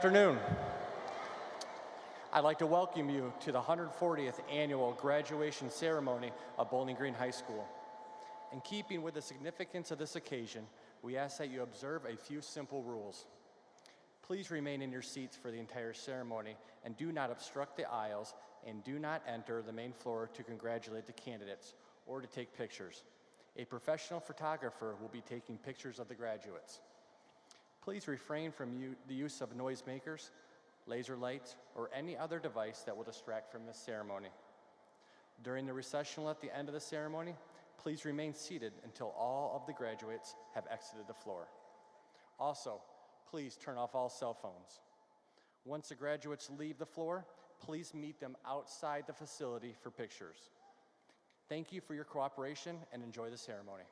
Afternoon. I'd like to welcome you to the 140th annual graduation ceremony of Bowling Green High School. In keeping with the significance of this occasion, we ask that you observe a few simple rules. Please remain in your seats for the entire ceremony and do not obstruct the aisles and do not enter the main floor to congratulate the candidates or to take pictures. A professional photographer will be taking pictures of the graduates. Please refrain from the use of noisemakers, laser lights, or any other device that will distract from this ceremony. During the recessional at the end of the ceremony, please remain seated until all of the graduates have exited the floor. Also, please turn off all cell phones. Once the graduates leave the floor, please meet them outside the facility for pictures. Thank you for your cooperation and enjoy the ceremony.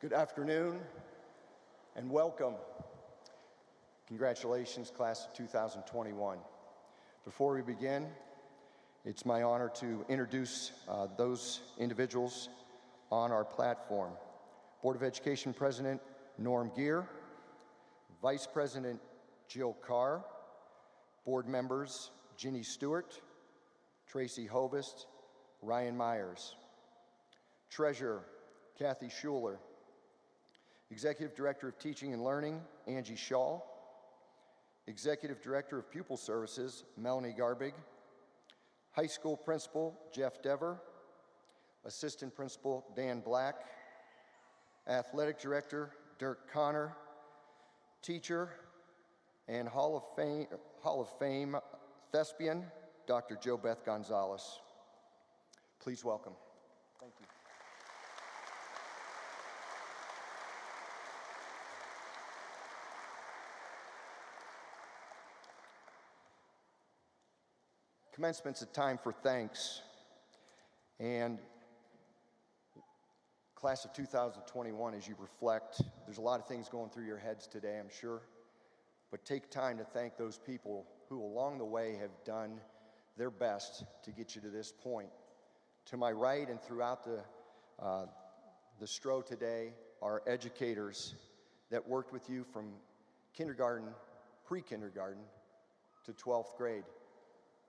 Good afternoon and welcome. Congratulations, class of 2021. Before we begin, it's my honor to introduce those individuals on our platform. Board of Education President Norm Geer, Vice President Jill Carr, board members Ginny Stewart, Tracy Hovest, Ryan Myers, Treasurer Kathy Schuler, Executive Director of Teaching and Learning, Angie Shaw, Executive Director of Pupil Services, Melanie Garbig, High School Principal, Jeff Dever, Assistant Principal, Dan Black, Athletic Director, Dirk Connor, Teacher and Hall of Fame thespian, Dr. Jo Beth Gonzalez. Please welcome. Thank you. Commencement's a time for thanks, and class of 2021, as you reflect, there's a lot of things going through your heads today, I'm sure, but take time to thank those people who along the way have done their best to get you to this point. To my right and throughout the Stroh today are educators that worked with you from kindergarten, pre-kindergarten to 12th grade.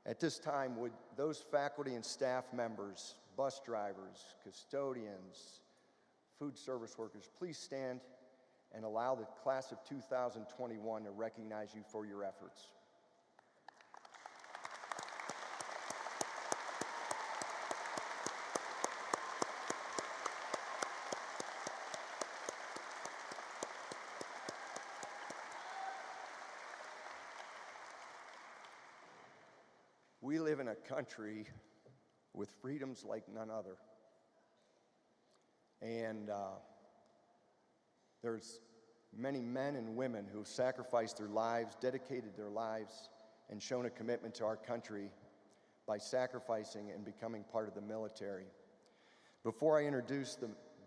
At this time, would those faculty and staff members, bus drivers, custodians, food service workers, please stand and allow the class of 2021 to recognize you for your efforts. We live in a country with freedoms like none other. And there's many men and women who have sacrificed their lives, dedicated their lives, and shown a commitment to our country by sacrificing and becoming part of the military. Before I introduce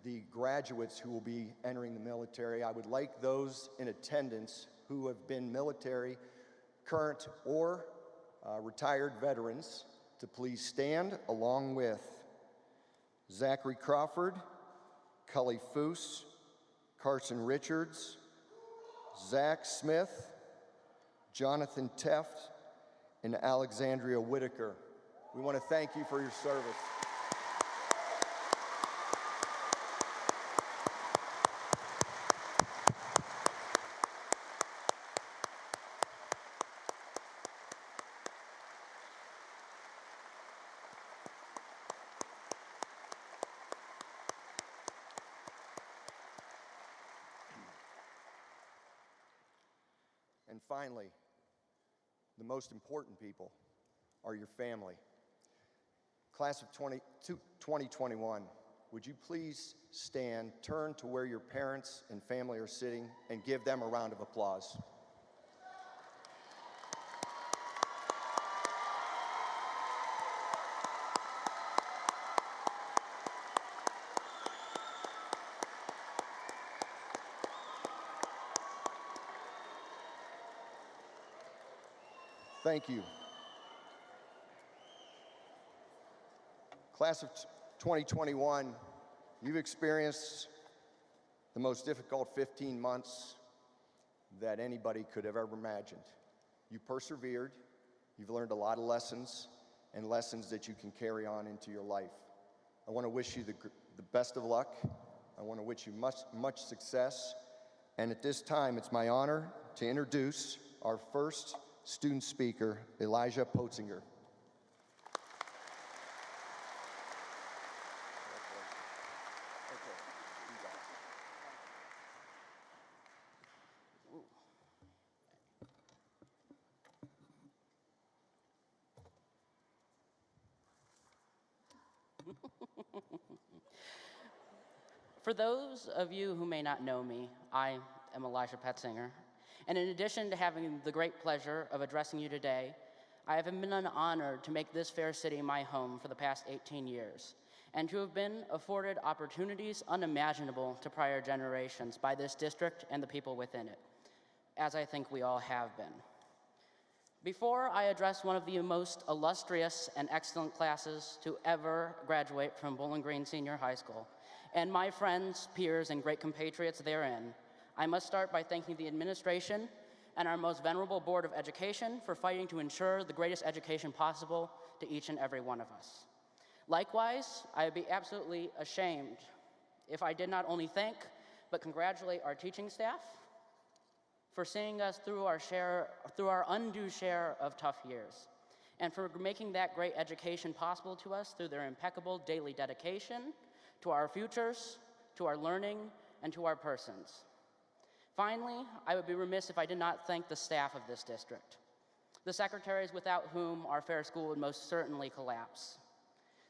the graduates who will be entering the military, I would like those in attendance who have been military, current or retired veterans to please stand, along with Zachary Crawford, Cully Foose, Carson Richards, Zach Smith, Jonathan Teft, and Alexandria Whitaker. We want to thank you for your service. And finally, the most important people are your family. Class of 2021, would you please stand, turn to where your parents and family are sitting, and give them a round of applause. Thank you. Class of 2021, you've experienced the most difficult 15 months that anybody could have ever imagined. You persevered, you've learned a lot of lessons, and lessons that you can carry on into your life. I want to wish you the best of luck. I want to wish you much success. And at this time, it's my honor to introduce our first student speaker, Elijah Potzinger. For those of you who may not know me, I am Elijah Potzinger, and in addition to having the great pleasure of addressing you today, I have been honored to make this fair city my home for the past 18 years, and to have been afforded opportunities unimaginable to prior generations by this district and the people within it, as I think we all have been. Before I address one of the most illustrious and excellent classes to ever graduate from Bowling Green Senior High School, and my friends, peers, and great compatriots therein, I must start by thanking the administration and our most venerable Board of Education for fighting to ensure the greatest education possible to each and every one of us. Likewise, I would be absolutely ashamed if I did not only thank, but congratulate our teaching staff for seeing us through our undue share of tough years, and for making that great education possible to us through their impeccable daily dedication to our futures, to our learning, and to our persons. Finally, I would be remiss if I did not thank the staff of this district, the secretaries without whom our fair school would most certainly collapse,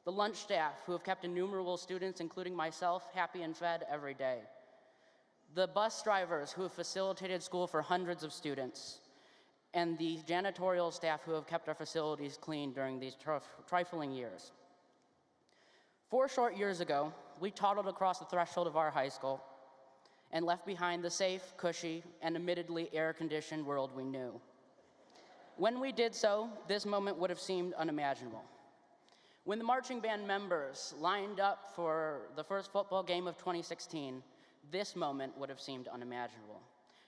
the lunch staff who have kept innumerable students, including myself, happy and fed every day, the bus drivers who have facilitated school for hundreds of students, and the janitorial staff who have kept our facilities clean during these trifling years. 4 short years ago, we toddled across the threshold of our high school and left behind the safe, cushy, and admittedly air-conditioned world we knew. When we did so, this moment would have seemed unimaginable. When the marching band members lined up for the first football game of 2016, this moment would have seemed unimaginable.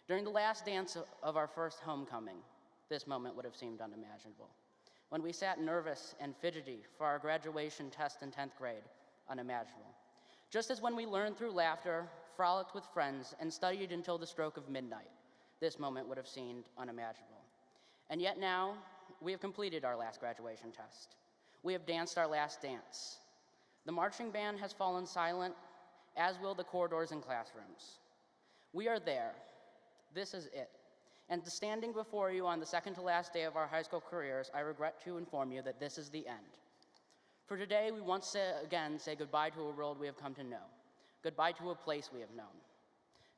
During the last dance of our first homecoming, this moment would have seemed unimaginable. When we sat nervous and fidgety for our graduation test in 10th grade, unimaginable. Just as when we learned through laughter, frolicked with friends, and studied until the stroke of midnight, this moment would have seemed unimaginable. And yet now, we have completed our last graduation test. We have danced our last dance. The marching band has fallen silent, as will the corridors and classrooms. We are there. This is it. And standing before you on the second to last day of our high school careers, I regret to inform you that this is the end. For today, we once again say goodbye to a world we have come to know, goodbye to a place we have known,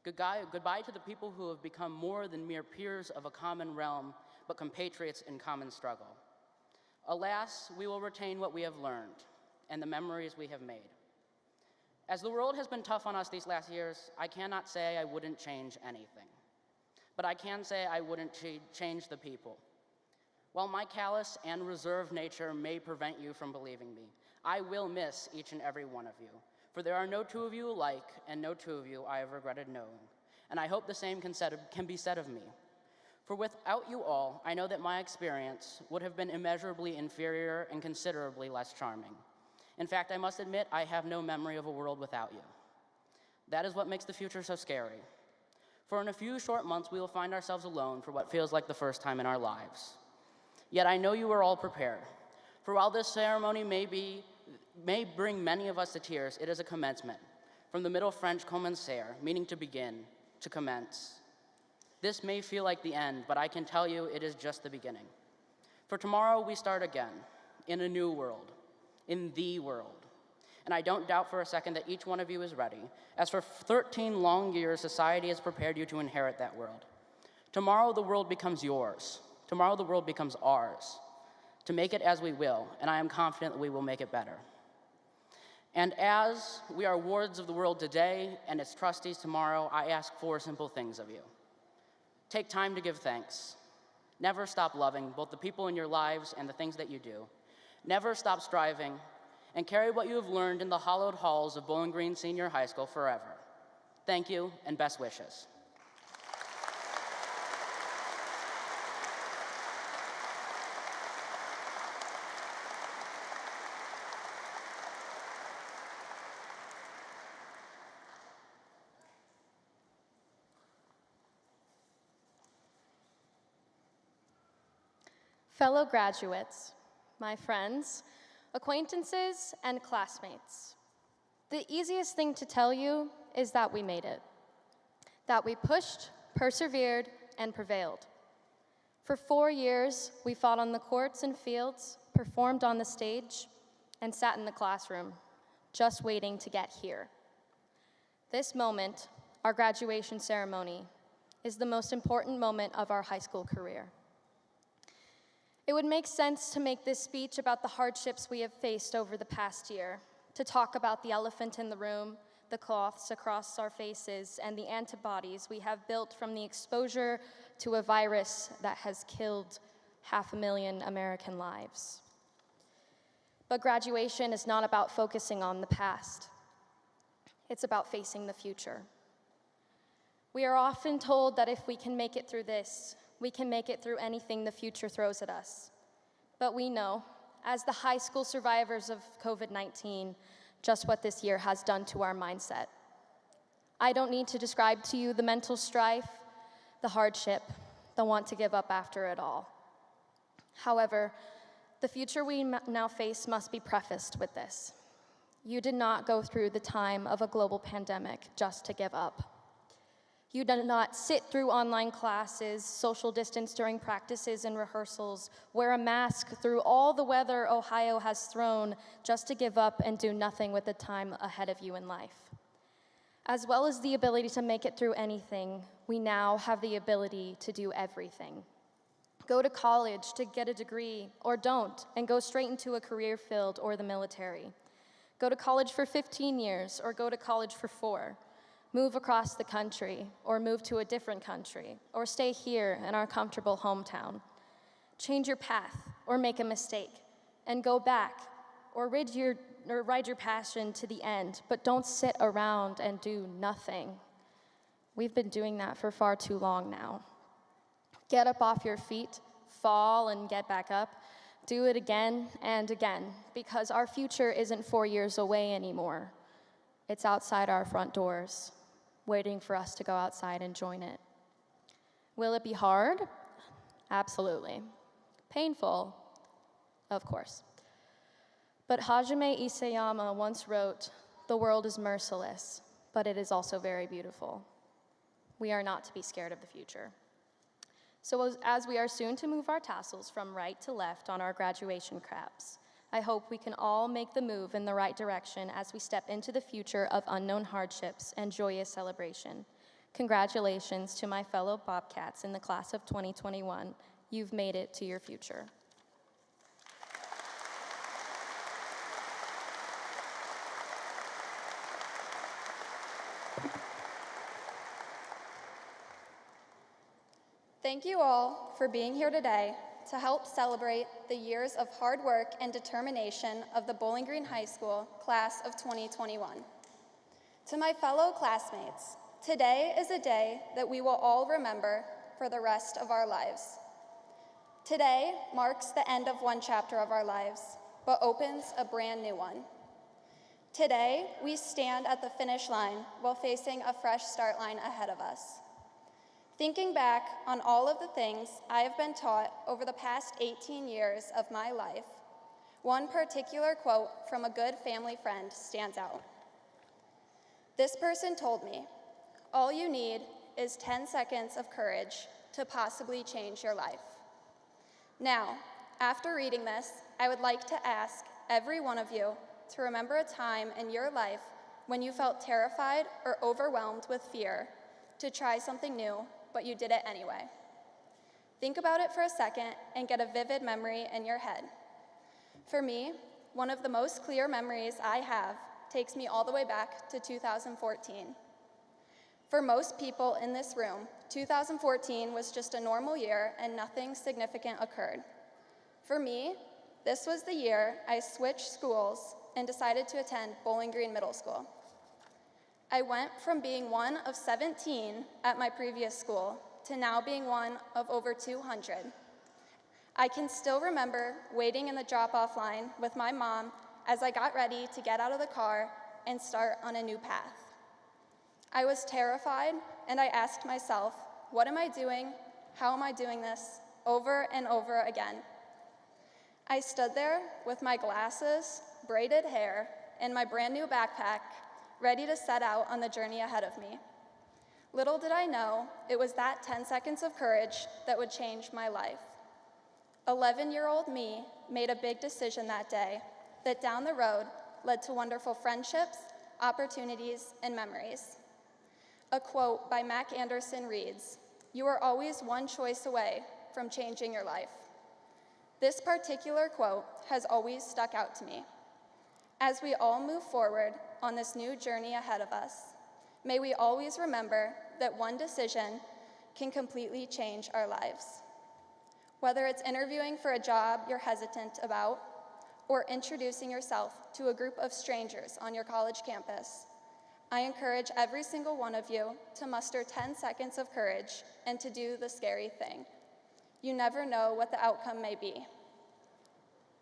goodbye to the people who have become more than mere peers of a common realm, but compatriots in common struggle. Alas, we will retain what we have learned and the memories we have made. As the world has been tough on us these last years, I cannot say I wouldn't change anything. But I can say I wouldn't change the people. While my callous and reserved nature may prevent you from believing me, I will miss each and every one of you, for there are no two of you alike, and no two of you I have regretted knowing. And I hope the same can be said of me. For without you all, I know that my experience would have been immeasurably inferior and considerably less charming. In fact, I must admit I have no memory of a world without you. That is what makes the future so scary. For in a few short months, we will find ourselves alone for what feels like the first time in our lives. Yet I know you are all prepared. For while this ceremony may bring many of us to tears, it is a commencement. From the Middle French commencer, meaning to begin, to commence. This may feel like the end, but I can tell you it is just the beginning. For tomorrow we start again, in a new world, in the world. And I don't doubt for a second that each one of you is ready, as for 13 long years, society has prepared you to inherit that world. Tomorrow, the world becomes yours. Tomorrow, the world becomes ours, to make it as we will, and I am confident that we will make it better. And as we are wards of the world today and its trustees tomorrow, I ask 4 simple things of you. Take time to give thanks. Never stop loving both the people in your lives and the things that you do. Never stop striving, and carry what you have learned in the hallowed halls of Bowling Green Senior High School forever. Thank you, and best wishes. Fellow graduates, my friends, acquaintances, and classmates, the easiest thing to tell you is that we made it, that we pushed, persevered, and prevailed. For 4 years, we fought on the courts and fields, performed on the stage, and sat in the classroom, just waiting to get here. This moment, our graduation ceremony, is the most important moment of our high school career. It would make sense to make this speech about the hardships we have faced over the past year, to talk about the elephant in the room, the cloths across our faces, and the antibodies we have built from the exposure to a virus that has killed 500,000 American lives. But graduation is not about focusing on the past. It's about facing the future. We are often told that if we can make it through this, we can make it through anything the future throws at us. But we know, as the high school survivors of COVID-19, just what this year has done to our mindset. I don't need to describe to you the mental strife, the hardship, the want to give up after it all. However, the future we now face must be prefaced with this. You did not go through the time of a global pandemic just to give up. You did not sit through online classes, social distance during practices and rehearsals, wear a mask through all the weather Ohio has thrown just to give up and do nothing with the time ahead of you in life. As well as the ability to make it through anything, we now have the ability to do everything. Go to college to get a degree, or don't, and go straight into a career field or the military. Go to college for 15 years, or go to college for 4. Move across the country, or move to a different country, or stay here in our comfortable hometown. Change your path, or make a mistake, and go back, or ride your passion to the end, but don't sit around and do nothing. We've been doing that for far too long now. Get up off your feet, fall and get back up, do it again and again, because our future isn't 4 years away anymore. It's outside our front doors, waiting for us to go outside and join it. Will it be hard? Absolutely. Painful? Of course. But Hajime Isayama once wrote, "The world is merciless, but it is also very beautiful." We are not to be scared of the future. So as we are soon to move our tassels from right to left on our graduation caps, I hope we can all make the move in the right direction as we step into the future of unknown hardships and joyous celebration. Congratulations to my fellow Bobcats in the class of 2021. You've made it to your future. Thank you all for being here today to help celebrate the years of hard work and determination of the Bowling Green High School class of 2021. To my fellow classmates, today is a day that we will all remember for the rest of our lives. Today marks the end of one chapter of our lives, but opens a brand new one. Today, we stand at the finish line while facing a fresh start line ahead of us. Thinking back on all of the things I have been taught over the past 18 years of my life, one particular quote from a good family friend stands out. This person told me, "All you need is 10 seconds of courage to possibly change your life." Now, after reading this, I would like to ask every one of you to remember a time in your life when you felt terrified or overwhelmed with fear to try something new, but you did it anyway. Think about it for a second and get a vivid memory in your head. For me, one of the most clear memories I have takes me all the way back to 2014. For most people in this room, 2014 was just a normal year and nothing significant occurred. For me, this was the year I switched schools and decided to attend Bowling Green Middle School. I went from being one of 17 at my previous school to now being one of over 200. I can still remember waiting in the drop-off line with my mom as I got ready to get out of the car and start on a new path. I was terrified, and I asked myself, what am I doing? How am I doing this? Over and over again. I stood there with my glasses, braided hair, and my brand new backpack, ready to set out on the journey ahead of me. Little did I know, it was that 10 seconds of courage that would change my life. 11-year-old me made a big decision that day that down the road led to wonderful friendships, opportunities, and memories. A quote by Mac Anderson reads, "You are always one choice away from changing your life." This particular quote has always stuck out to me. As we all move forward on this new journey ahead of us, may we always remember that one decision can completely change our lives. Whether it's interviewing for a job you're hesitant about, or introducing yourself to a group of strangers on your college campus, I encourage every single one of you to muster 10 seconds of courage and to do the scary thing. You never know what the outcome may be.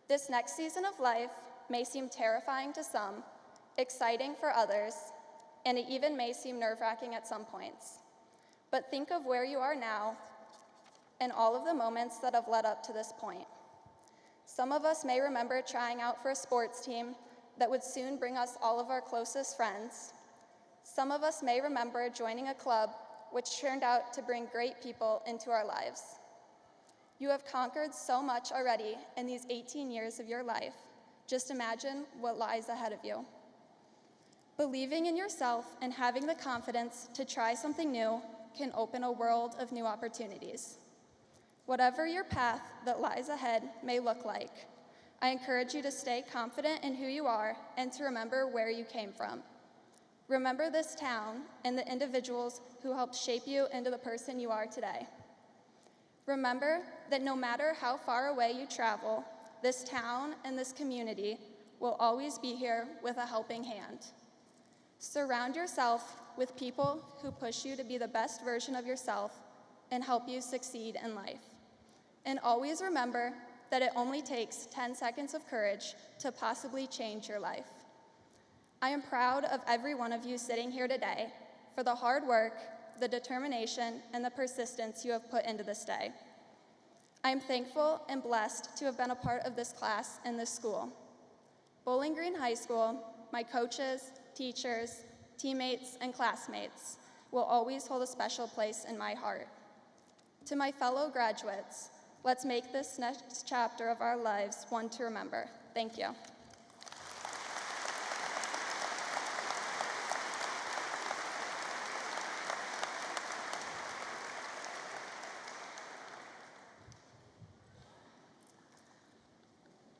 This next season of life may seem terrifying to some, exciting for others, and it even may seem nerve-wracking at some points. But think of where you are now and all of the moments that have led up to this point. Some of us may remember trying out for a sports team that would soon bring us all of our closest friends. Some of us may remember joining a club which turned out to bring great people into our lives. You have conquered so much already in these 18 years of your life. Just imagine what lies ahead of you. Believing in yourself and having the confidence to try something new can open a world of new opportunities. Whatever your path that lies ahead may look like, I encourage you to stay confident in who you are and to remember where you came from. Remember this town and the individuals who helped shape you into the person you are today. Remember that no matter how far away you travel, this town and this community will always be here with a helping hand. Surround yourself with people who push you to be the best version of yourself and help you succeed in life. And always remember that it only takes 10 seconds of courage to possibly change your life. I am proud of every one of you sitting here today for the hard work, the determination, and the persistence you have put into this day. I am thankful and blessed to have been a part of this class and this school. Bowling Green High School, my coaches, teachers, teammates, and classmates will always hold a special place in my heart. To my fellow graduates, let's make this next chapter of our lives one to remember. Thank you.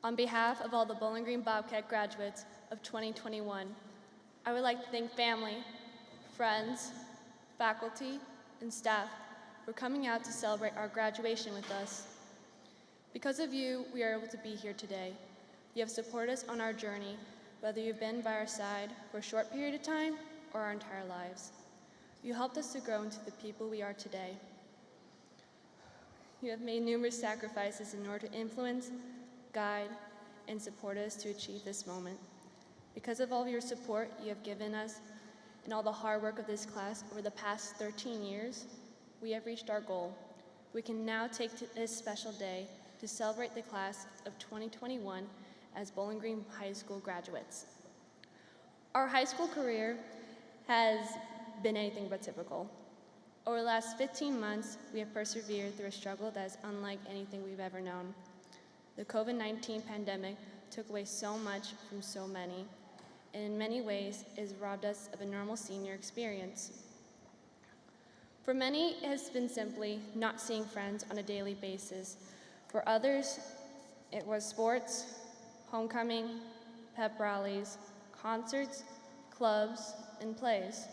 On behalf of all the Bowling Green Bobcat graduates of 2021, I would like to thank family, friends, faculty, and staff for coming out to celebrate our graduation with us. Because of you, we are able to be here today. You have supported us on our journey, whether you've been by our side for a short period of time or our entire lives. You helped us to grow into the people we are today. You have made numerous sacrifices in order to influence, guide, and support us to achieve this moment. Because of all of your support you have given us and all the hard work of this class over the past 13 years, we have reached our goal. We can now take this special day to celebrate the class of 2021 as Bowling Green High School graduates. Our high school career has been anything but typical. Over the last 15 months, we have persevered through a struggle that is unlike anything we've ever known. The COVID-19 pandemic took away so much from so many, and in many ways has robbed us of a normal senior experience. For many, it has been simply not seeing friends on a daily basis. For others, it was sports, homecoming, pep rallies, concerts, clubs, and plays.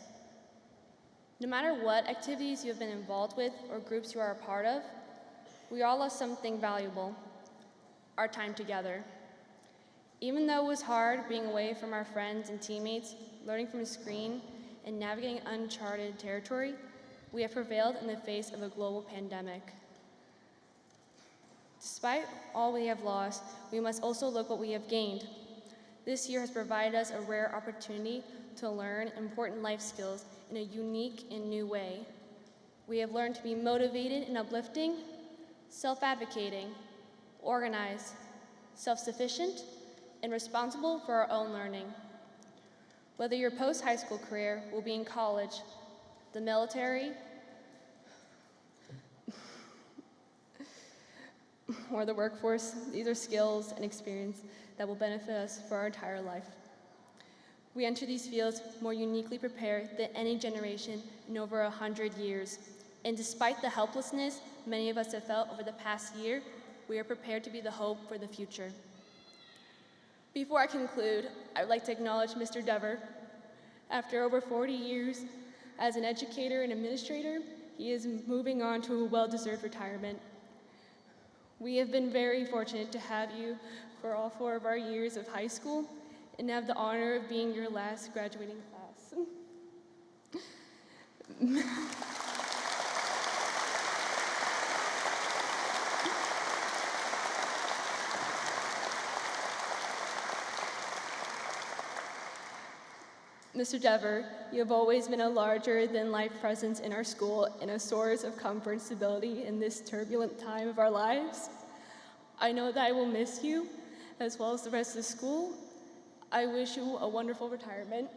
No matter what activities you have been involved with or groups you are a part of, we all lost something valuable, our time together. Even though it was hard being away from our friends and teammates, learning from a screen, and navigating uncharted territory, we have prevailed in the face of a global pandemic. Despite all we have lost, we must also look what we have gained. This year has provided us a rare opportunity to learn important life skills in a unique and new way. We have learned to be motivated and uplifting, self-advocating, organized, self-sufficient, and responsible for our own learning. Whether your post-high school career will be in college, the military, or the workforce, these are skills and experience that will benefit us for our entire life. We enter these fields more uniquely prepared than any generation in over 100 years. And despite the helplessness many of us have felt over the past year, we are prepared to be the hope for the future. Before I conclude, I would like to acknowledge Mr. Dever. After over 40 years as an educator and administrator, he is moving on to a well-deserved retirement. We have been very fortunate to have you for all 4 of our years of high school and have the honor of being your last graduating class. Mr. Dever, you have always been a larger-than-life presence in our school and a source of comfort and stability in this turbulent time of our lives. I know that I will miss you, as well as the rest of the school. I wish you a wonderful retirement.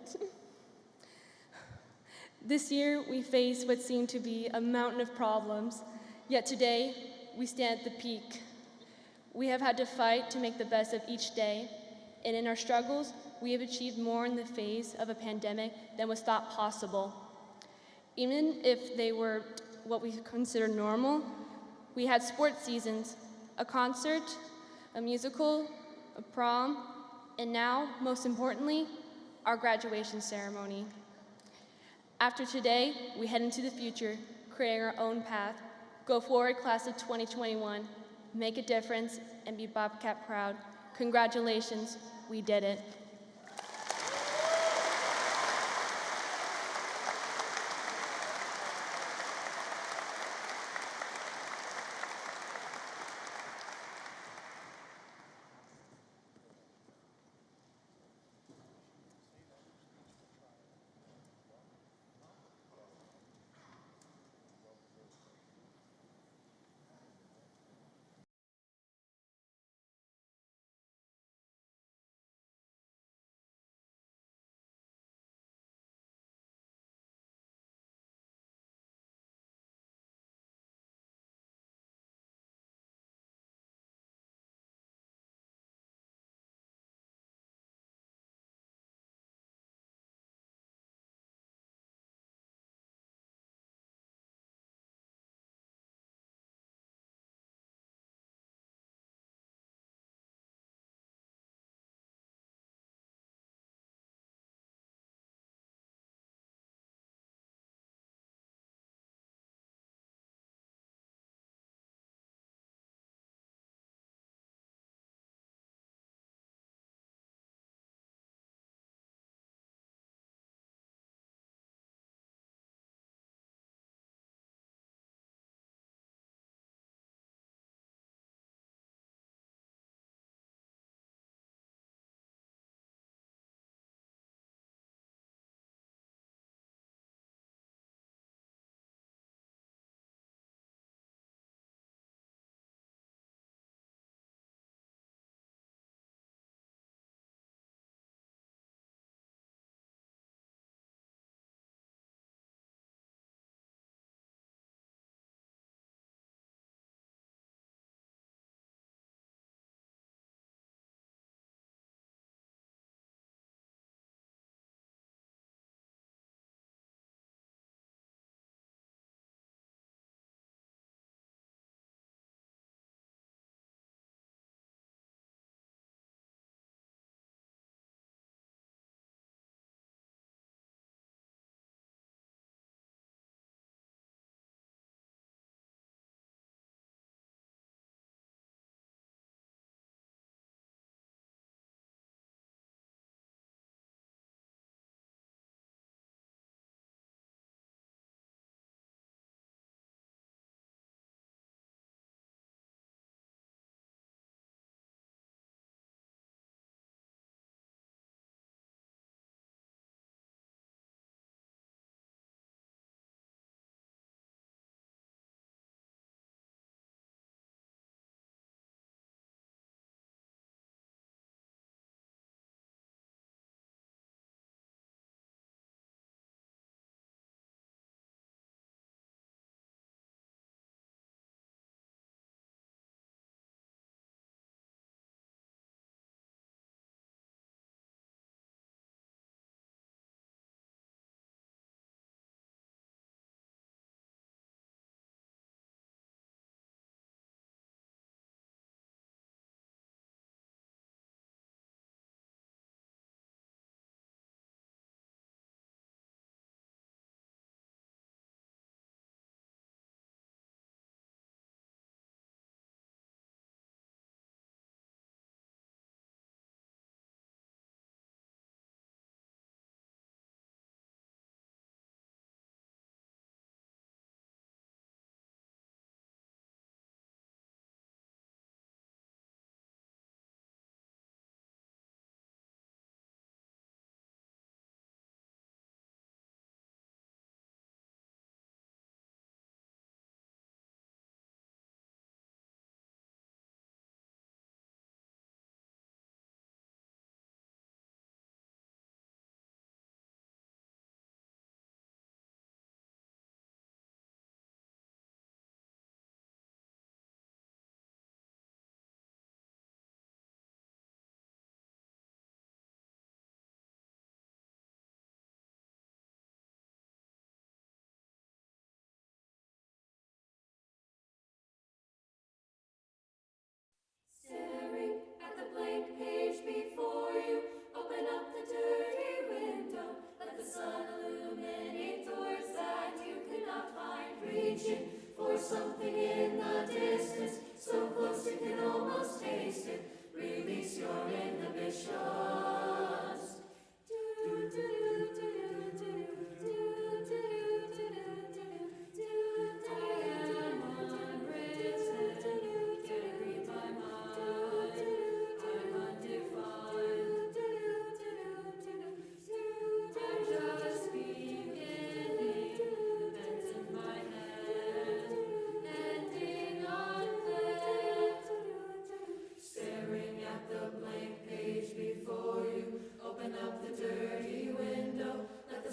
This year, we faced what seemed to be a mountain of problems, yet today, we stand at the peak. We have had to fight to make the best of each day, and in our struggles, we have achieved more in the face of a pandemic than was thought possible. Even if they were what we consider normal, we had sports seasons, a concert, a musical, a prom, and now, most importantly, our graduation ceremony. After today, we head into the future, creating our own path. Go forward, class of 2021. Make a difference and be Bobcat proud. Congratulations, we did it.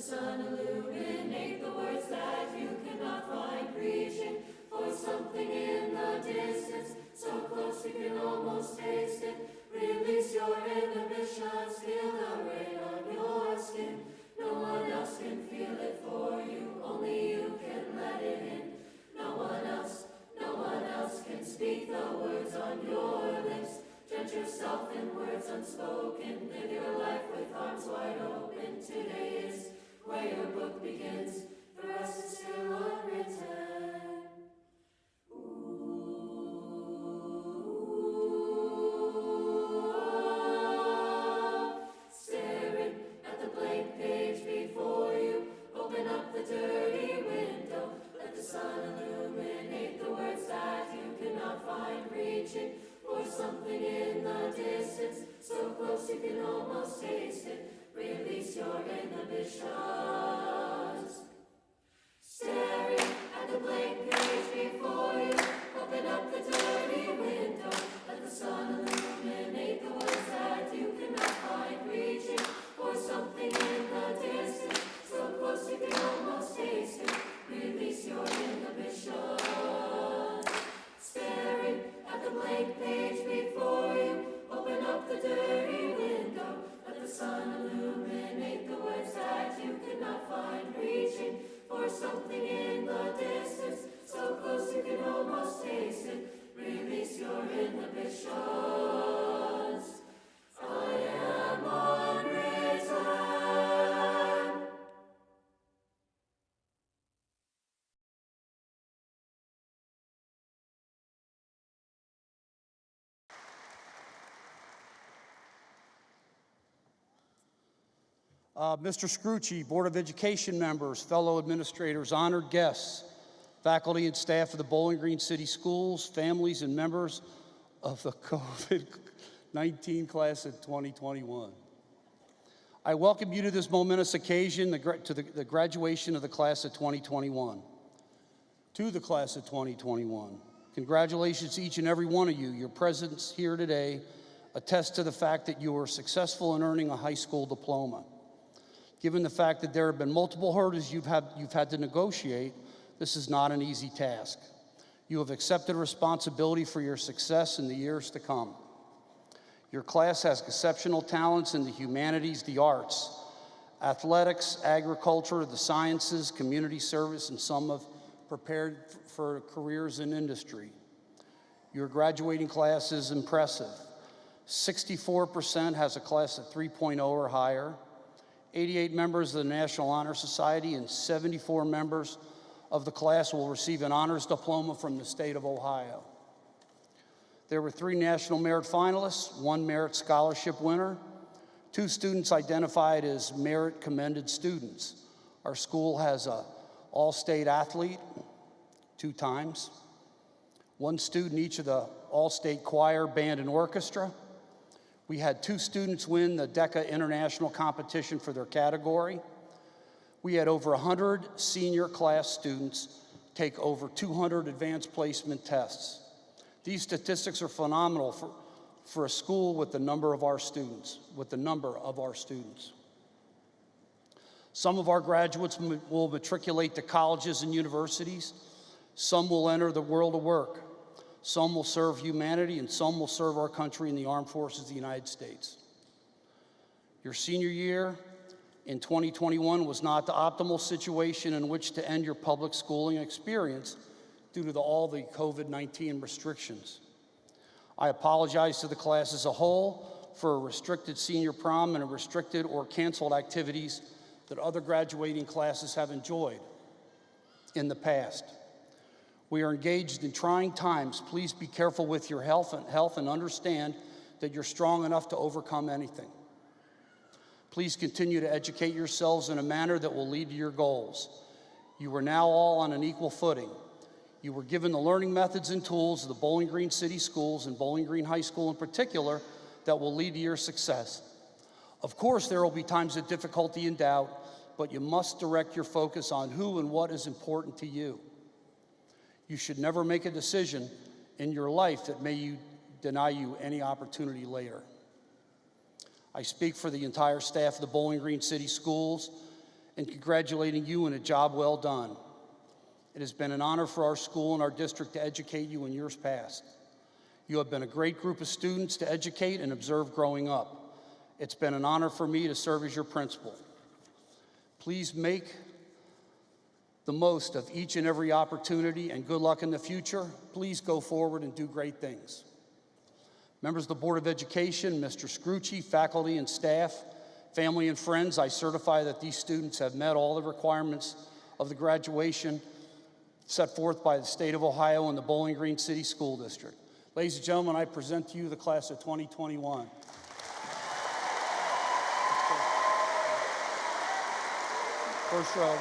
sun illuminate the words that you cannot find, reaching for something in the distance, so close you can almost taste it. Release your inhibitions, feel the rain on your skin. No one else can feel it for you, only you can let it in. No one else can speak the words on your lips. Drench yourself in words unspoken, live your life with arms wide open. Today is where your book begins, the rest is still unwritten. Staring at the blank page before you, open up the dirty window, let the sun illuminate the words that you cannot find, reaching for something in the distance, so close you can almost taste it. Release your inhibitions. Staring at the blank page before you, open up the dirty window, let the sun illuminate the words that you cannot find, reaching for something in the distance, so close you can almost taste it. Release your inhibitions. Staring at the blank page before you, open up the dirty window, let the sun illuminate the words that you cannot find, reaching for something in the distance, so close you can almost taste it. Release your inhibitions. I am unwritten. Mr. Scrucci, Board of Education members, fellow administrators, honored guests, faculty and staff of the Bowling Green City Schools, families and members of the COVID-19 class of 2021. I welcome you to this momentous occasion, the graduation of the class of 2021. To the class of 2021, congratulations to each and every one of you. Your presence here today attests to the fact that you were successful in earning a high school diploma. Given the fact that there have been multiple hurdles you've had to negotiate, this is not an easy task. You have accepted responsibility for your success in the years to come. Your class has exceptional talents in the humanities, the arts, athletics, agriculture, the sciences, community service, and some have prepared for careers in industry. Your graduating class is impressive. 64% has a class of 3.0 or higher. 88 members of the National Honor Society and 74 members of the class will receive an honors diploma from the state of Ohio. There were 3 National Merit finalists, 1 Merit Scholarship winner, 2 students identified as Merit Commended Students. Our school has an all-state athlete 2 times, 1 student each of the all-state choir, band, and orchestra. We had 2 students win the DECA International competition for their category. We had over 100 senior class students take over 200 advanced placement tests. These statistics are phenomenal for a school with the number of our students, Some of our graduates will matriculate to colleges and universities. Some will enter the world of work. Some will serve humanity, and some will serve our country in the armed forces of the United States. Your senior year in 2021 was not the optimal situation in which to end your public schooling experience due to all the COVID-19 restrictions. I apologize to the class as a whole for a restricted senior prom and a restricted or canceled activities that other graduating classes have enjoyed in the past. We are engaged in trying times. Please be careful with your health and understand that you're strong enough to overcome anything. Please continue to educate yourselves in a manner that will lead to your goals. You are now all on an equal footing. You were given the learning methods and tools of the Bowling Green City Schools and Bowling Green High School in particular that will lead to your success. Of course, there will be times of difficulty and doubt, but you must direct your focus on who and what is important to you. You should never make a decision in your life that may deny you any opportunity later. I speak for the entire staff of the Bowling Green City Schools and congratulating you on a job well done. It has been an honor for our school and our district to educate you in years past. You have been a great group of students to educate and observe growing up. It's been an honor for me to serve as your principal. Please make the most of each and every opportunity, and good luck in the future. Please go forward and do great things. Members of the Board of Education, Mr. Scrucci, faculty and staff, family and friends, I certify that these students have met all the requirements of the graduation set forth by the state of Ohio and the Bowling Green City School District. Ladies and gentlemen, I present to you the class of 2021. First row.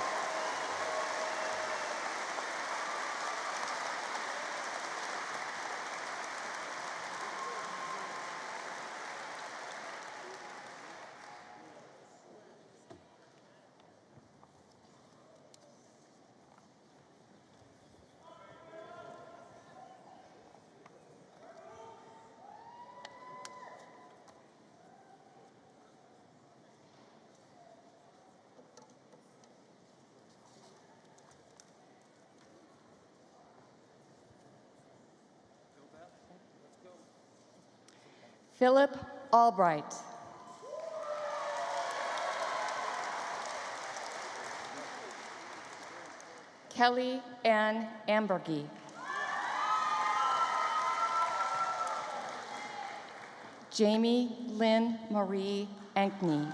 Philip Albright. Kelly Ann Ambergy. Jamie Lynn Marie Ankney.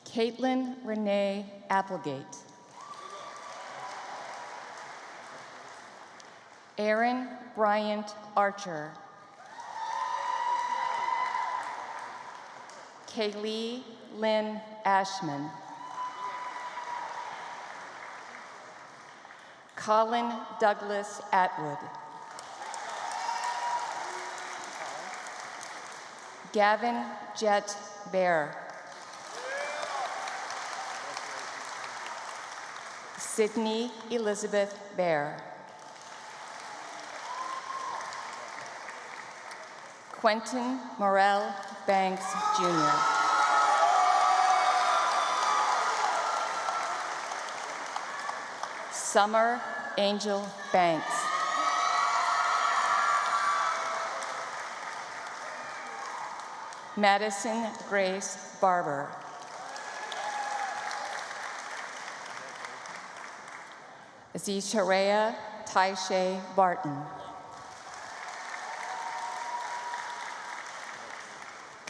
Caitlin Renee Applegate. Aaron Bryant Archer. Kaylee Lynn Ashman. Colin Douglas Atwood. Gavin Jet Bear. Sydney Elizabeth Bear. Quentin Morel Banks, Jr. Summer Angel Banks. Madison Grace Barber. Zisharia Taishe Barton.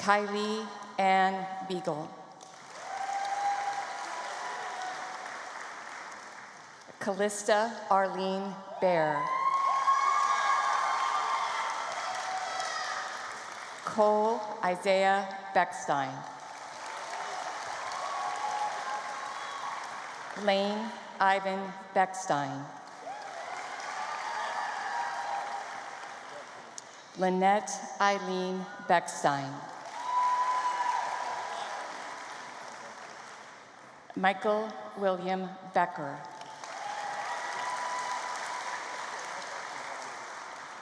Kylie Ann Beagle. Callista Arlene Bear. Cole Isaiah Beckstein. Lane Ivan Beckstein. Lynette Eileen Beckstein. Michael William Becker.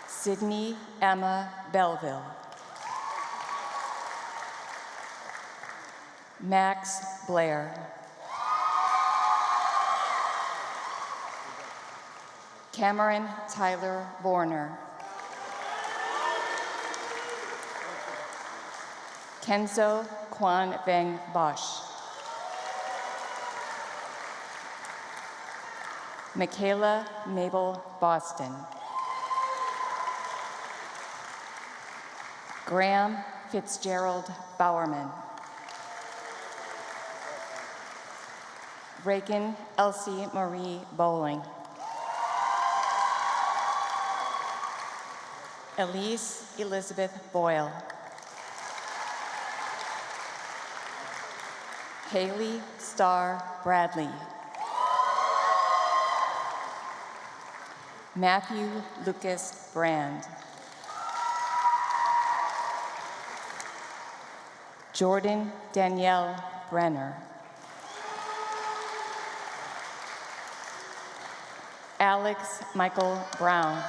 Sydney Emma Belleville. Max Blair. Cameron Tyler Borner. Kenzo Kwan Veng Bosch. Michaela Mabel Boston. Graham Fitzgerald Bowerman. Reagan Elsie Marie Bowling. Elise Elizabeth Boyle. Haley Starr Bradley. Matthew Lucas Brand. Jordan Danielle Brenner. Alex Michael Brown.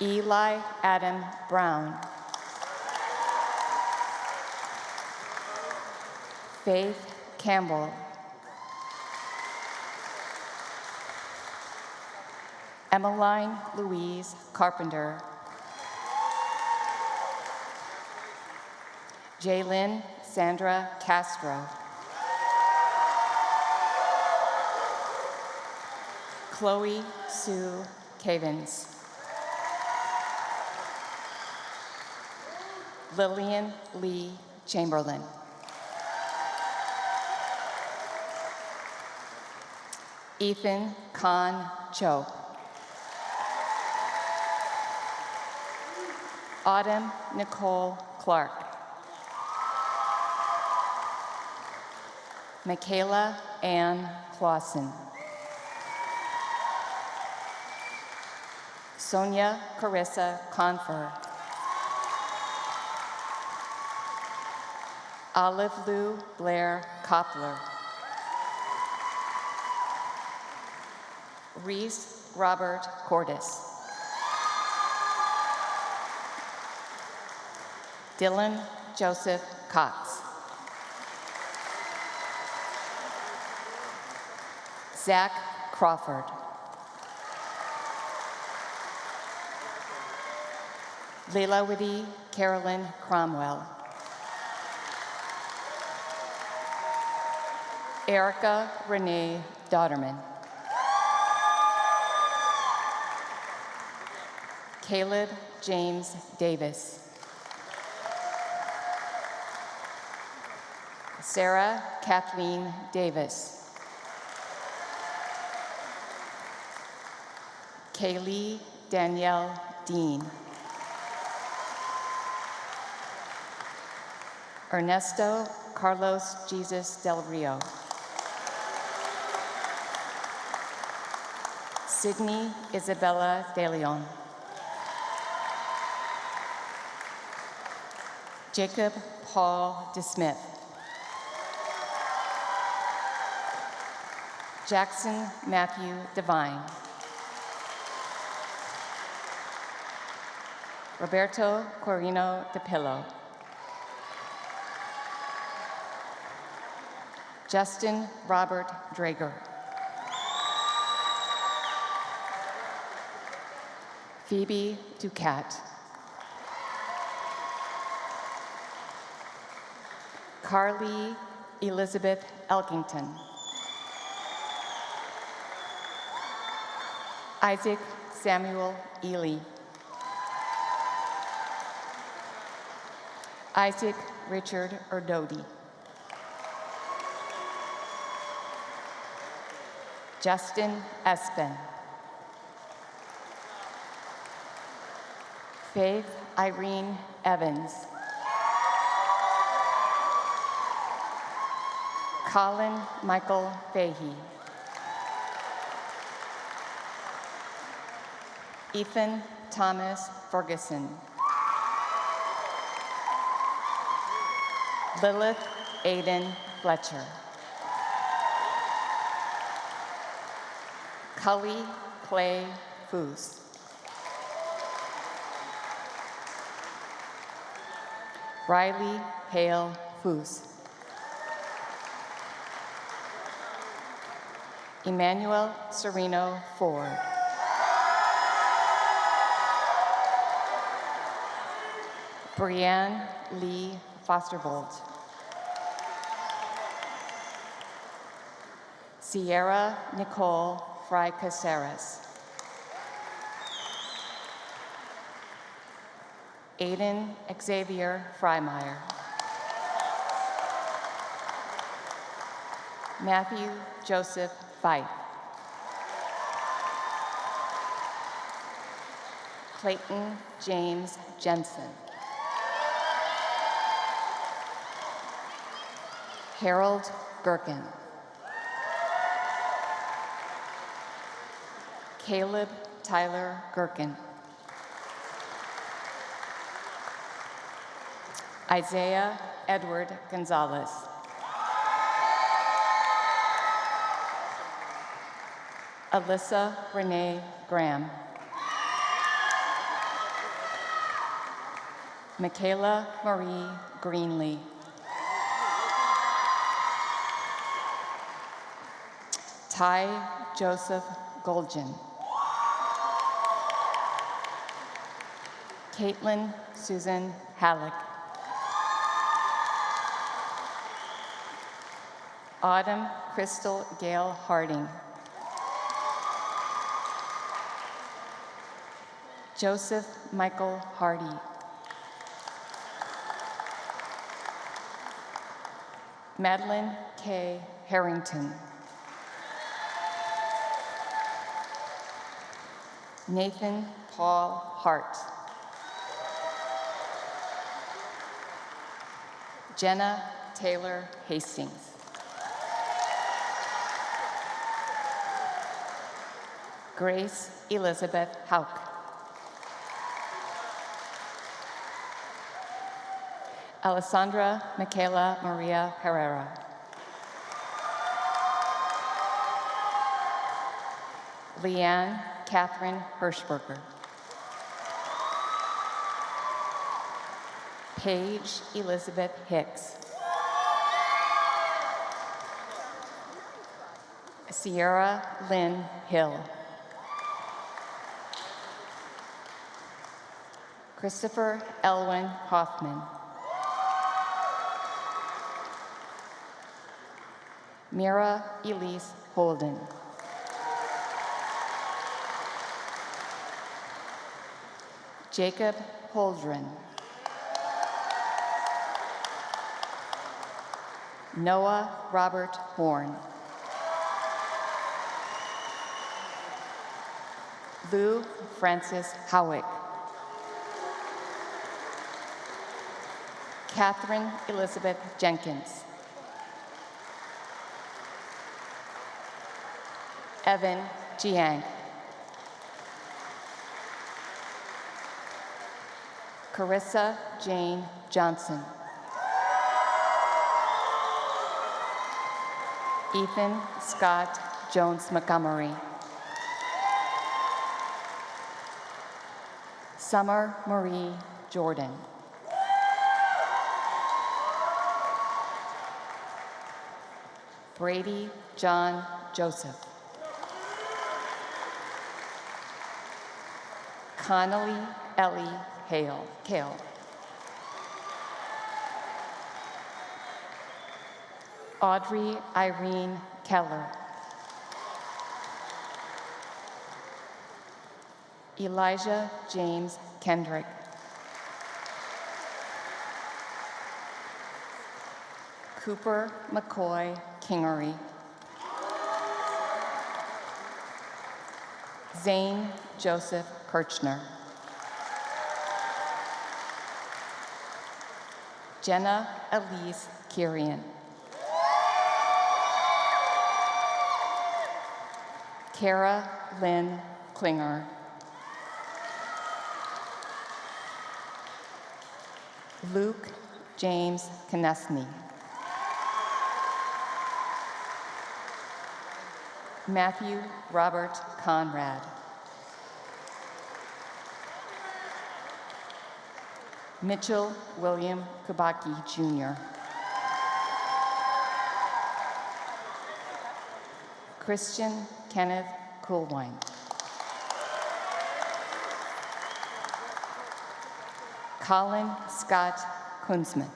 Eli Adam Brown. Faith Campbell. Emmeline Louise Carpenter. Jaylyn Sandra Castro. Chloe Sue Cavens. Lillian Lee Chamberlain. Ethan Khan Cho. Autumn Nicole Clark. Michaela Ann Clausen. Sonia Carissa Confer. Olive Lou Blair Koppler. Reese Robert Cordis. Dylan Joseph Cox. Zach Crawford. Leilawity Carolyn Cromwell. Erica Renee Dodderman. Caleb James Davis. Sarah Kathleen Davis. Kaylee Danielle Dean. Ernesto Carlos Jesus Del Rio. Sydney Isabella De Leon. Jacob Paul DeSmith. Jackson Matthew Devine. Roberto Corino DePillo. Justin Robert Drager. Phoebe Ducat. Carly Elizabeth Elkington. Isaac Samuel Ely. Isaac Richard Erdody. Justin Espen. Faith Irene Evans. Colin Michael Fahey. Ethan Thomas Ferguson. Lilith Aiden Fletcher. Cully Clay Foos. Riley Hale Foos. Emmanuel Sereno Ford. Brianne Lee Fostervold. Sierra Nicole Fry Caceres. Aiden Xavier Freimeyer. Matthew Joseph Fife. Clayton James Jensen. Harold Gherkin. Caleb Tyler Gherkin. Isaiah Edward Gonzalez. Alyssa Renee Graham. Michaela Marie Greenlee. Ty Joseph Golgin. Caitlin Susan Halleck. Autumn Crystal Gale Harding. Joseph Michael Hardy. Madeline K. Harrington. Nathan Paul Hart. Jenna Taylor Hastings. Grace Elizabeth Hauk. Alessandra Michaela Maria Herrera. Leanne Catherine Hirschberger. Paige Elizabeth Hicks. Sierra Lynn Hill. Christopher Elwin Hoffman. Mira Elise Holden. Jacob Holdren. Noah Robert Horn. Lou Francis Howick. Catherine Elizabeth Jenkins. Evan Jiang. Carissa Jane Johnson. Ethan Scott Jones Montgomery. Summer Marie Jordan. Brady John Joseph. Connolly Ellie Kale. Audrey Irene Keller. Elijah James Kendrick. Cooper McCoy Kingery. Zane Joseph Kirchner. Jenna Elise Kirian. Kara Lynn Klinger. Luke James Konechny. Matthew Robert Conrad. Mitchell William Kubaki Jr. Christian Kenneth Coolwine. Colin Scott Kunzman.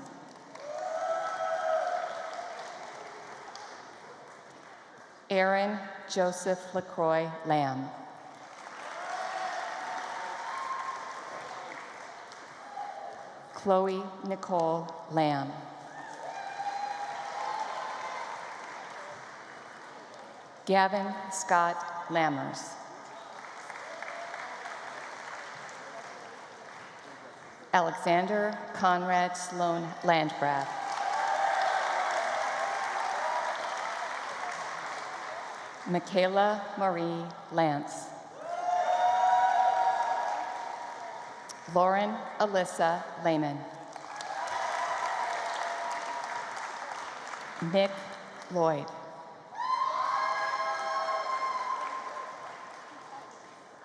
Aaron Joseph LaCroix Lamb. Chloe Nicole Lamb. Gavin Scott Lammers. Alexander Conrad Sloan Landgraf. Michaela Marie Lance. Lauren Alyssa Lehman. Nick Lloyd.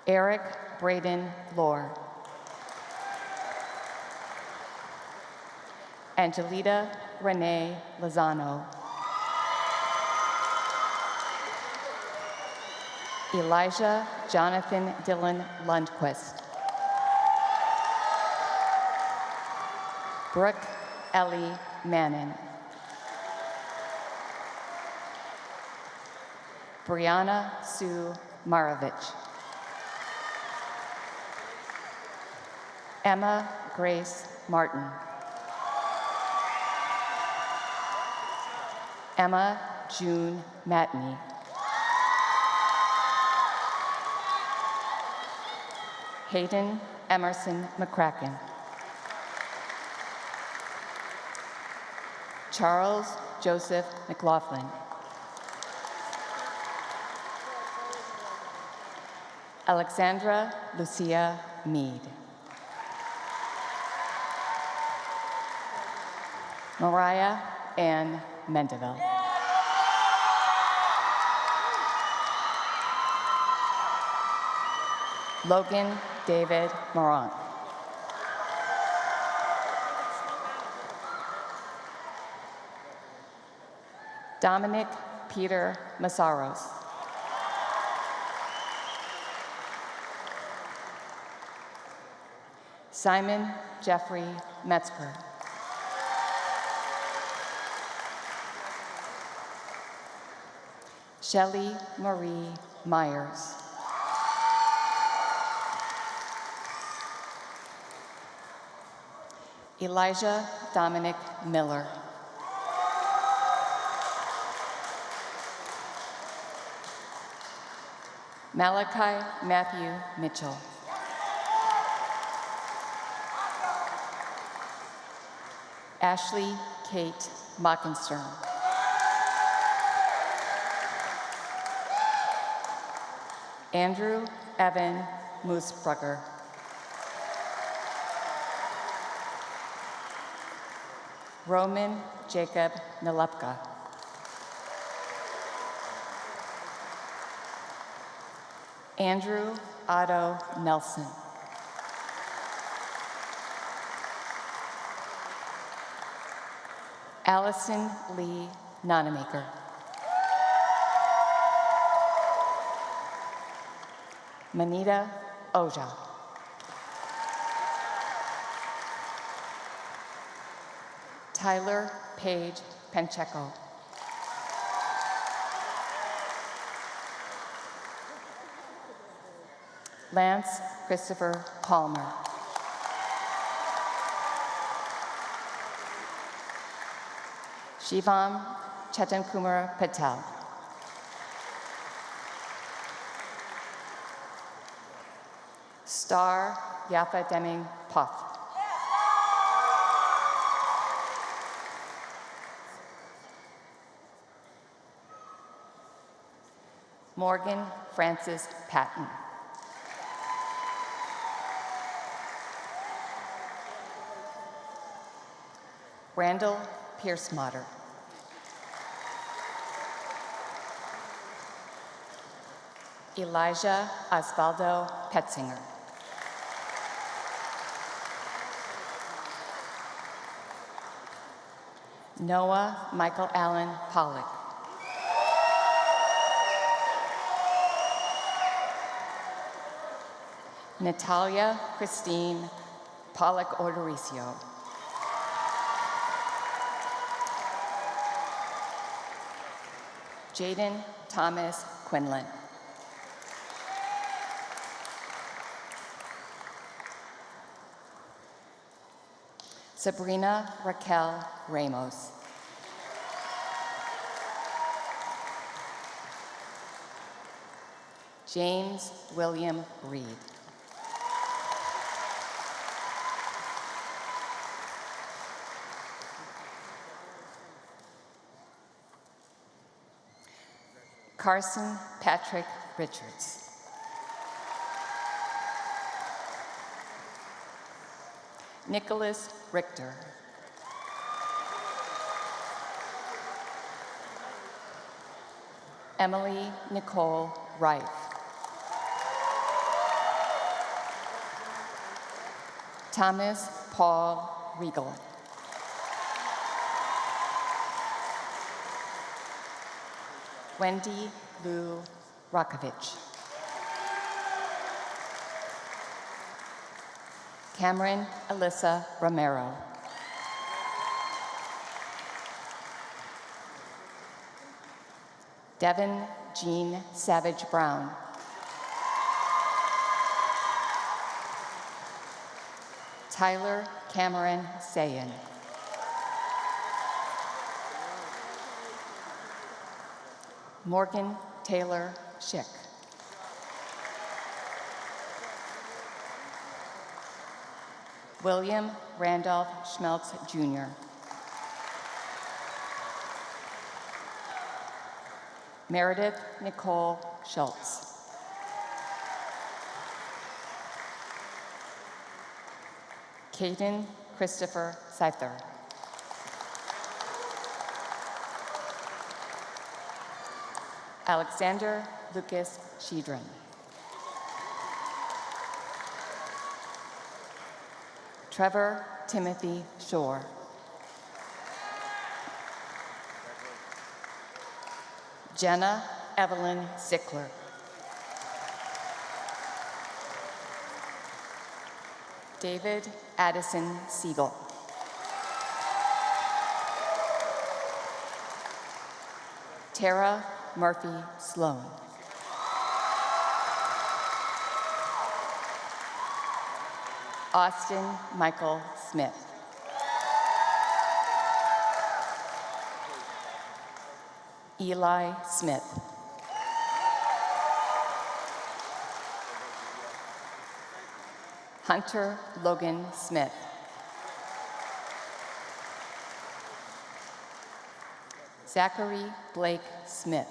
Eric Braden Lohr. Angelita Renee Lozano. Elijah Jonathan Dylan Lundquist. Brooke Ellie Mannon. Brianna Sue Maravich. Emma Grace Martin. Emma June Matney. Hayden Emerson McCracken. Charles Joseph McLaughlin. Alexandra Lucia Mead. Mariah Ann Mendeville. Logan David Morant. Dominic Peter Massaros. Simon Jeffrey Metzger. Shelley Marie Myers. Elijah Dominic Miller. Malachi Matthew Mitchell. Ashley Kate Mockenstern. Andrew Evan Moosbrugger. Roman Jacob Nalepka. Andrew Otto Nelson. Allison Lee Nonamaker. Manita Oja. Tyler Page Pancheco. Lance Christopher Palmer. Shivam Chetankumar Patel. Star Yafa Deming Puff. Morgan Francis Patton. Randall Pierce-Motter. Elijah Osvaldo Petzinger. Noah Michael Allen Pollock. Natalia Christine Pollock Ordoricio. Jaden Thomas Quinlan. Sabrina Raquel Ramos. James William Reed. Carson Patrick Richards. Nicholas Richter. Emily Nicole Reif. Thomas Paul Regal. Wendy Lou Rakovich. Cameron Alyssa Romero. Devin Jean Savage Brown. Tyler Cameron Sayin. Morgan Taylor Schick. William Randolph Schmeltz Jr. Meredith Nicole Schultz. Caden Christopher Seither. Alexander Lucas Shedron. Trevor Timothy Shore. Jenna Evelyn Sickler. David Addison Siegel. Tara Murphy Sloan. Austin Michael Smith. Eli Smith. Hunter Logan Smith. Zachary Blake Smith.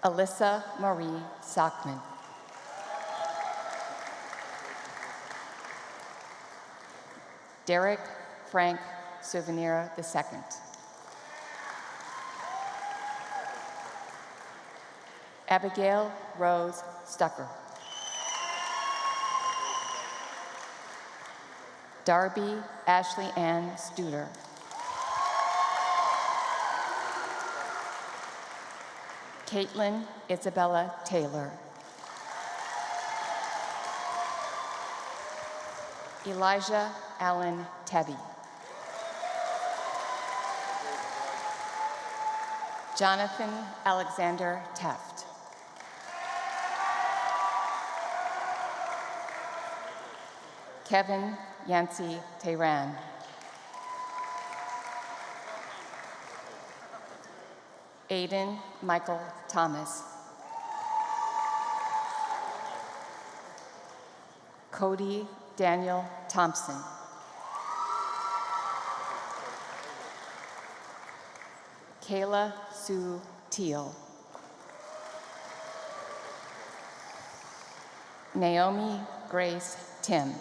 Alyssa Marie Sockman. Derek Frank Souvenir II. Abigail Rose Stucker. Darby Ashley Ann Studer. Caitlin Isabella Taylor. Elijah Allen Tebby. Jonathan Alexander Teft. Kevin Yancey Tehran. Aiden Michael Thomas. Cody Daniel Thompson. Kayla Sue Teal. Naomi Grace Tim.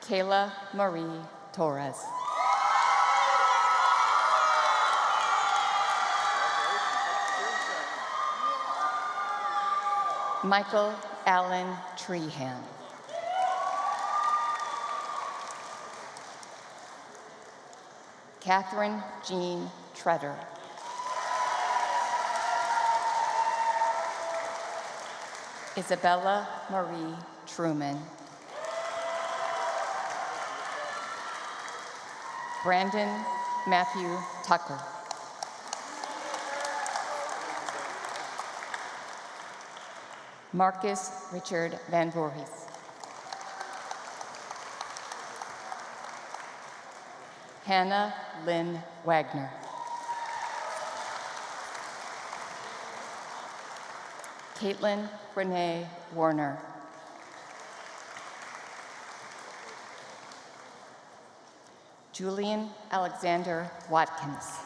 Kayla Marie Torres. Michael Allen Trehan. Catherine Jean Treader. Isabella Marie Truman. Brandon Matthew Tucker. Marcus Richard Van Voorhees. Hannah Lynn Wagner. Caitlin Renee Warner. Julian Alexander Watkins.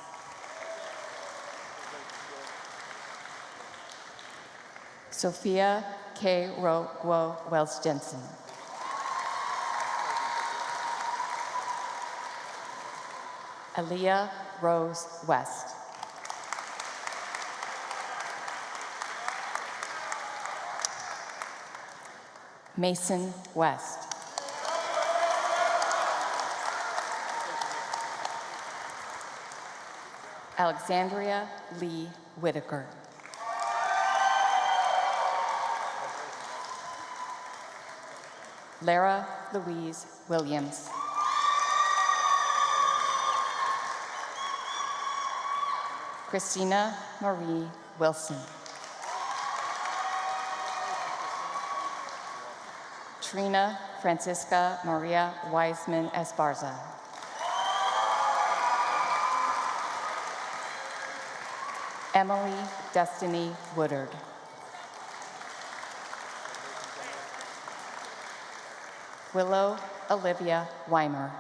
Sophia K. Guo Wells Jensen. Aaliyah Rose West. Mason West. Alexandria Lee Whitaker. Lara Louise Williams. Christina Marie Wilson. Trina Francisca Maria Wiseman Esparza. Emily Destiny Woodard. Willow Olivia Weimer.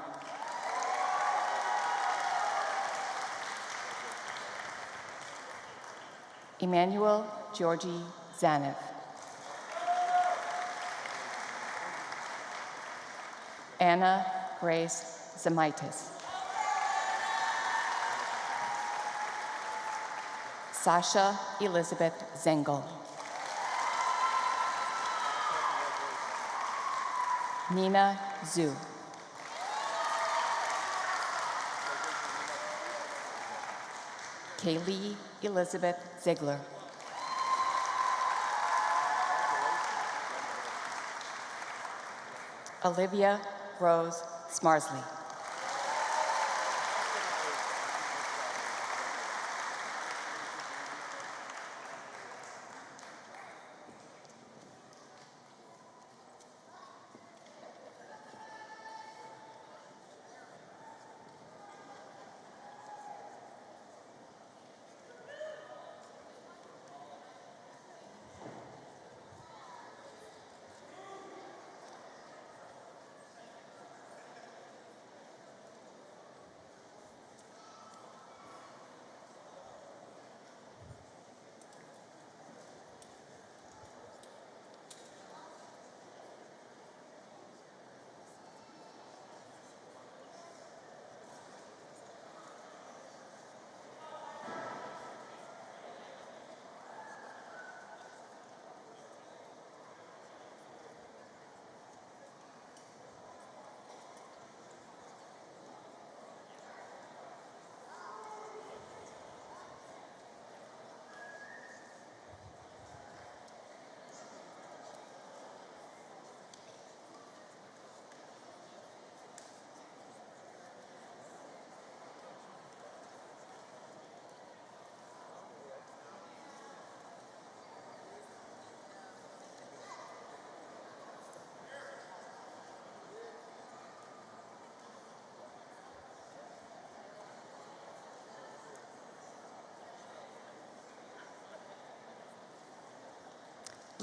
Emmanuel Georgie Zanev. Anna Grace Zamaitis. Sasha Elizabeth Zengel. Nina Zhu. Kaylee Elizabeth Ziegler. Olivia Rose Smarsley.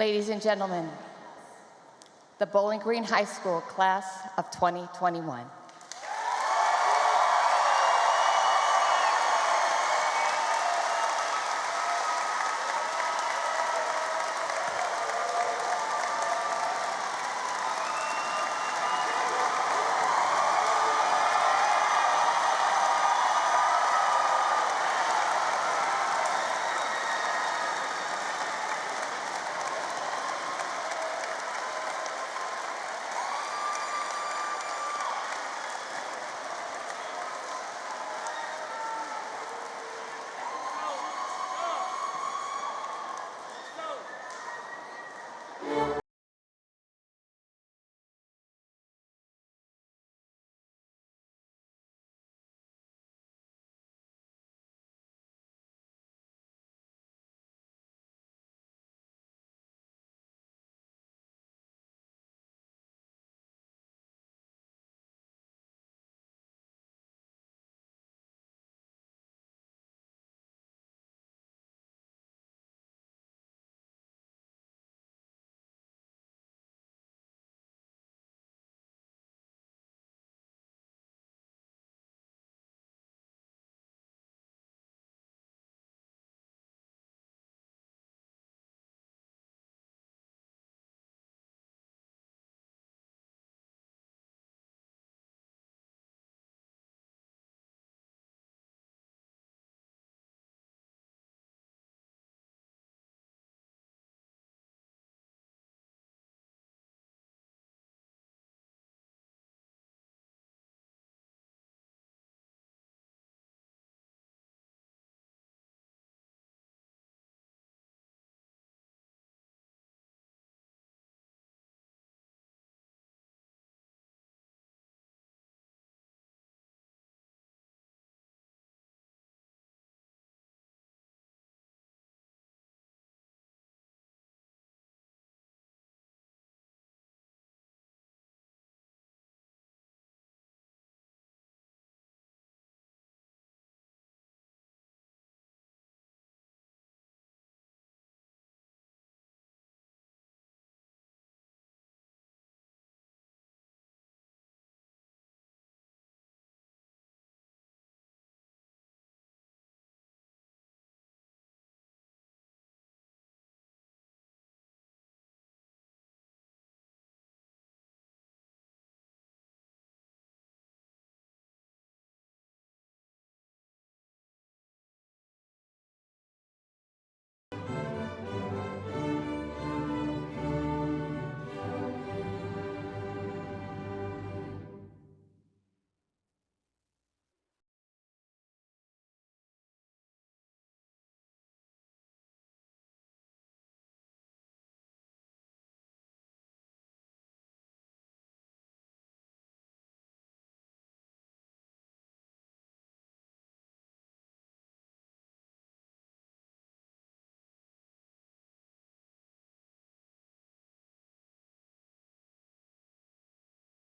Ladies and gentlemen, the Bowling Green High School class of 2021.